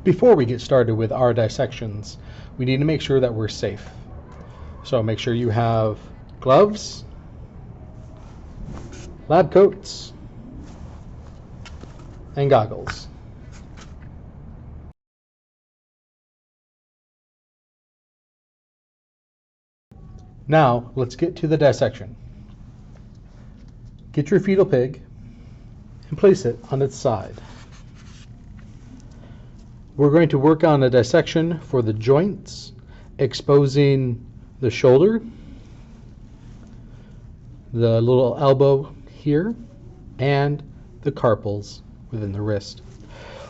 Before we get started with our dissections, we need to make sure that we're safe. So make sure you have gloves, lab coats, and goggles. Now, let's get to the dissection. Get your fetal pig and place it on its side. We're going to work on a dissection for the joints, exposing the shoulder, the little elbow here, and the carpals within the wrist.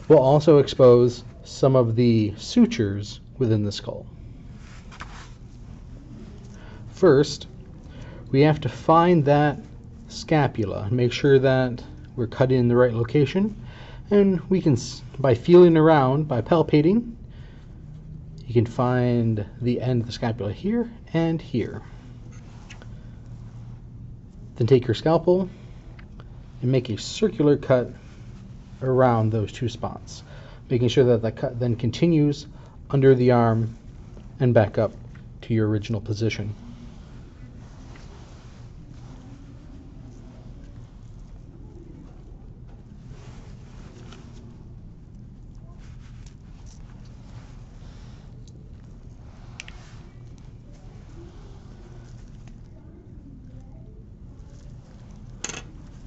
We'll also expose some of the sutures within the skull. First, we have to find that scapula and make sure that we're cutting in the right location. And we can, by feeling around, by palpating, you can find the end of the scapula here and here. Then take your scalpel and make a circular cut around those two spots, making sure that the cut then continues under the arm and back up to your original position.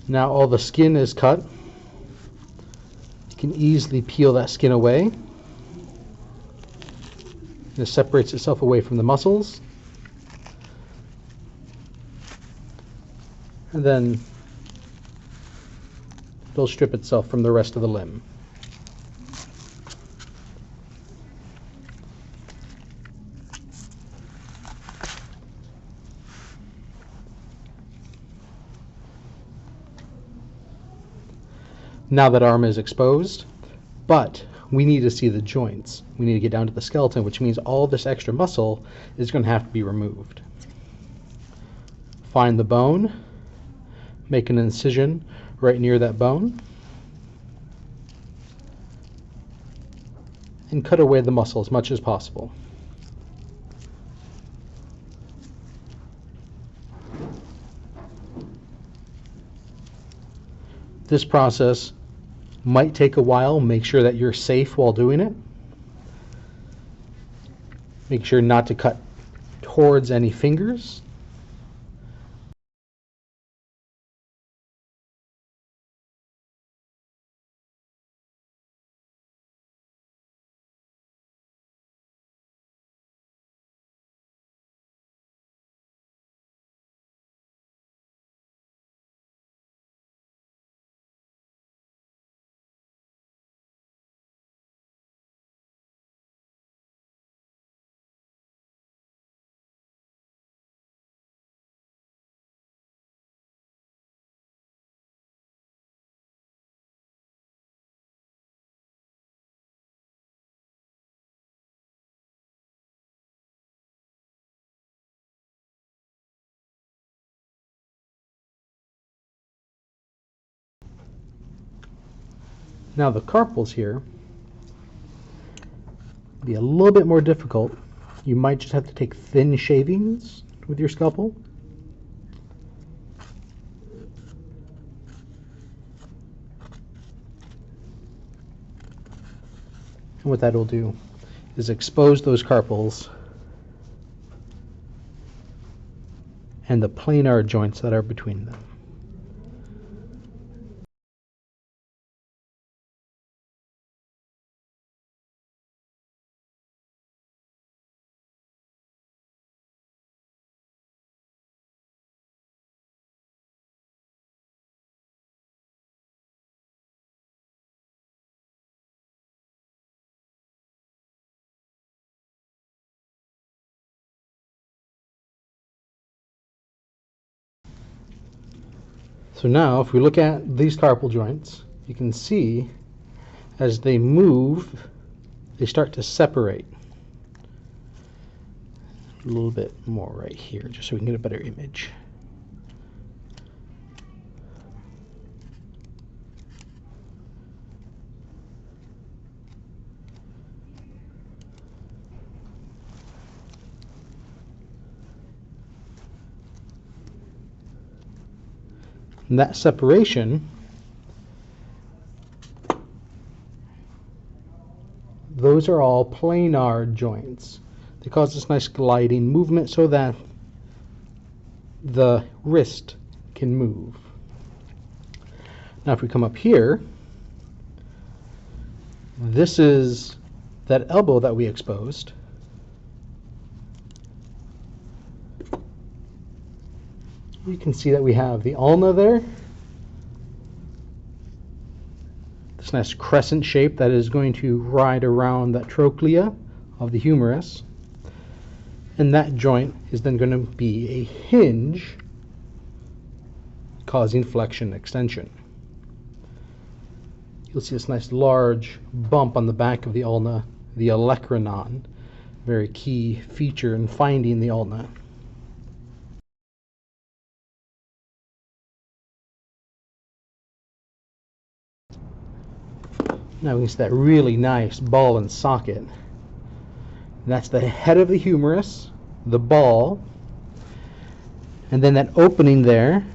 Now all the skin is cut. You can easily peel that skin away. This separates itself away from the muscles. And then it'll strip itself from the rest of the limb. Now that arm is exposed, but we need to see the joints. We need to get down to the skeleton, which means all this extra muscle is going to have to be removed. Find the bone, make an incision right near that bone, and cut away the muscle as much as possible. This process might take a while. Make sure that you're safe while doing it. Make sure not to cut towards any fingers. Now the carpals here be a little bit more difficult. You might just have to take thin shavings with your scalpel. And what that'll do is expose those carpals and the planar joints that are between them. So now, if we look at these carpal joints, you can see as they move, they start to separate. A little bit more right here, just so we can get a better image. And that separation, those are all planar joints. They cause this nice gliding movement so that the wrist can move. Now if we come up here, this is that elbow that we exposed. You can see that we have the ulna there, this nice crescent shape that is going to ride around that trochlea of the humerus. And that joint is then going to be a hinge causing flexion extension. You'll see this nice large bump on the back of the ulna, the olecranon, very key feature in finding the ulna. Now we can see that really nice ball and socket. And that's the head of the humerus, the ball, and then that opening there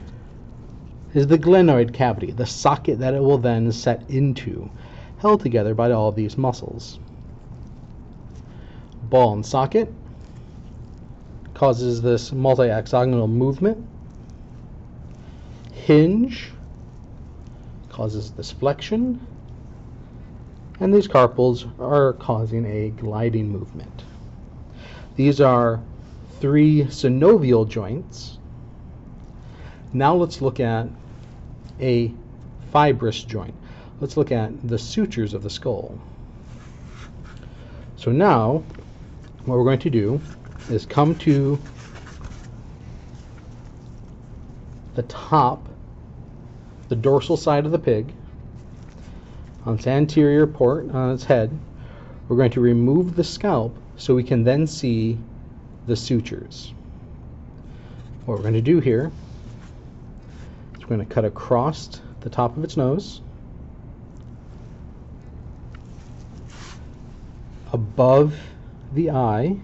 is the glenoid cavity, the socket that it will then set into, held together by all these muscles. Ball and socket causes this multi-axonal movement. Hinge causes this flexion. And these carpals are causing a gliding movement. These are 3 synovial joints. Now let's look at a fibrous joint. Let's look at the sutures of the skull. So now what we're going to do is come to the top, the dorsal side of the pig, on its anterior port, on its head. We're going to remove the scalp so we can then see the sutures. What we're going to do here is we're going to cut across the top of its nose, above the eye,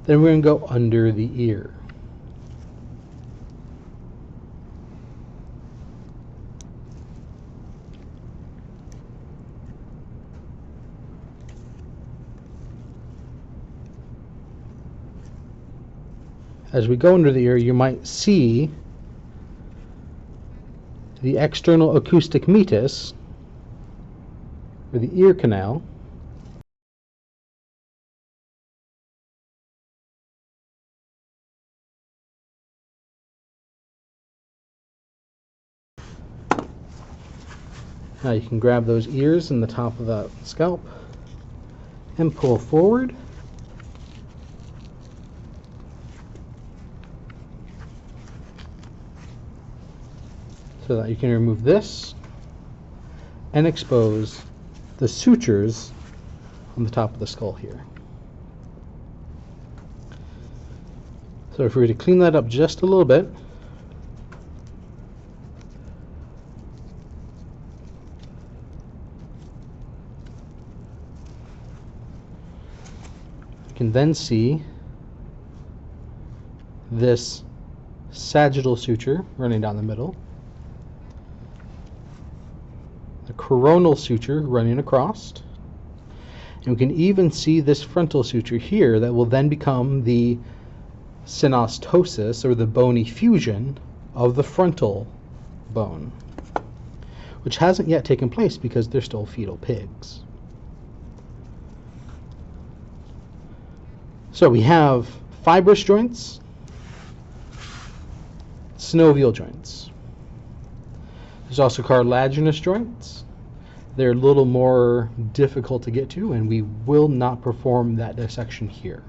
then we're going to go under the ear. As we go under the ear, you might see the external acoustic meatus, or the ear canal. Now you can grab those ears in the top of the scalp and pull forward. So that you can remove this and expose the sutures on the top of the skull here. So if we were to clean that up just a little bit, you can then see this sagittal suture running down the middle, the coronal suture running across, and we can even see this frontal suture here that will then become the synostosis, or the bony fusion of the frontal bone, which hasn't yet taken place because they're still fetal pigs. So we have fibrous joints, synovial joints. There's also cartilaginous joints. They're a little more difficult to get to, and we will not perform that dissection here.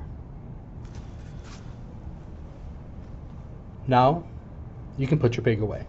Now, you can put your pig away.